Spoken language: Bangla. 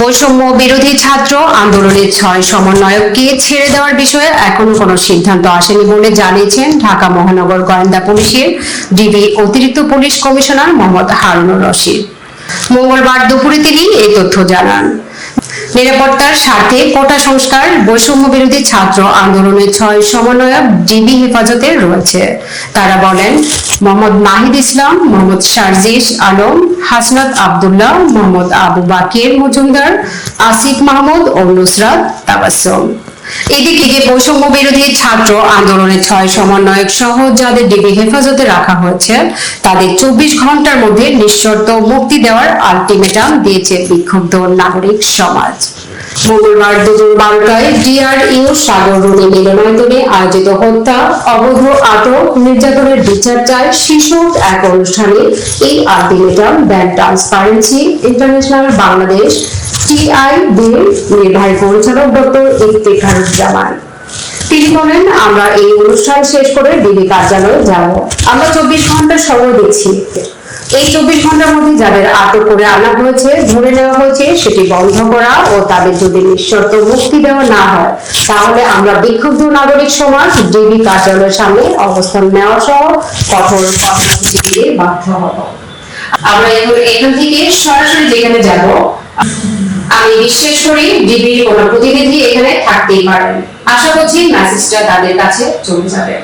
বৈষম্য বিরোধী ছাত্র আন্দোলনের 6 সমন্বয়ককে ছেড়ে দেওয়ার বিষয়ে এখনো কোনো সিদ্ধান্ত আসেনি বলে জানিয়েছেন ঢাকা মহানগর গোয়েন্দা পুলিশের ডিবি অতিরিক্ত পুলিশ কমিশনার মোহাম্মদ হারুনুর রশিদ। মঙ্গলবার দুপুরে তিনি এই তথ্য জানান। নিরাপত্তার স্বার্থে কোটা সংস্কার, বৈষম্য বিরোধী ছাত্র আন্দোলনের 6 সমন্বয়ক ডিবি হেফাজতে রয়েছে। তারা বলেন, মোহাম্মদ নাহিদ ইসলাম, মোহাম্মদ শারজিস আলম, হাসনাত আব্দুল্লাহ, মোহাম্মদ আবু বাকির মজুমদার, আসিফ মাহমুদ ও নুসরাত তাবাসসুম। এদিকে বৈষম্য বিরোধী ছাত্র আন্দোলনের 6 সমন্বয়ক সহ যাদের ডিবি হেফাজতে রাখা হয়েছে তাদের 24 ঘন্টার মধ্যে নিঃশর্ত মুক্তি দেওয়ার আলটিমেটাম দিয়েছে বিক্ষুব্ধ নাগরিক সমাজ। মঙ্গলবার দুপুর 12টায় ডিআরইউ সাগর রুনি মিলনায়তনে আয়োজিত হত্যা, অবৈধ আটক, নির্যাতনের বিচার চায় শীর্ষক এক অনুষ্ঠানে এই আলটিমেটাম দেন ট্রান্সপারেন্সি ইন্টারন্যাশনাল বাংলাদেশ টিআইবির নির্বাহী পরিচালক ডক্টর ইফতেখারুজ্জামান। তিনি বলেন, আমরা এই অনুষ্ঠান শেষ করে ডিবি কার্যালয়ে যাব। আমরা 24 ঘন্টার সময় দিচ্ছি। এই 24 ঘন্টার মধ্যে যাদের আটক করে আনা হয়েছে, ধরে নেওয়া হয়েছে, সেটি বন্ধ করা ও তাদের যদি নিঃশর্ত মুক্তি দেওয়া না হয় তাহলে আমরা বিক্ষুব্ধ নাগরিক সমাজ ডিবি কার্যালয়ের সামনে অবস্থান নেওয়া সহ কঠোর কর্মসূচি দিতে বাধ্য হব। আমরা এখান থেকে সরাসরি যেখানে যাব, আমি বিশ্বাস করি ডিবির কোনো প্রতিনিধি এখানে থাকতেই পারেন। আশা করছি মেসেজটা তাদের কাছে চলে যাবে।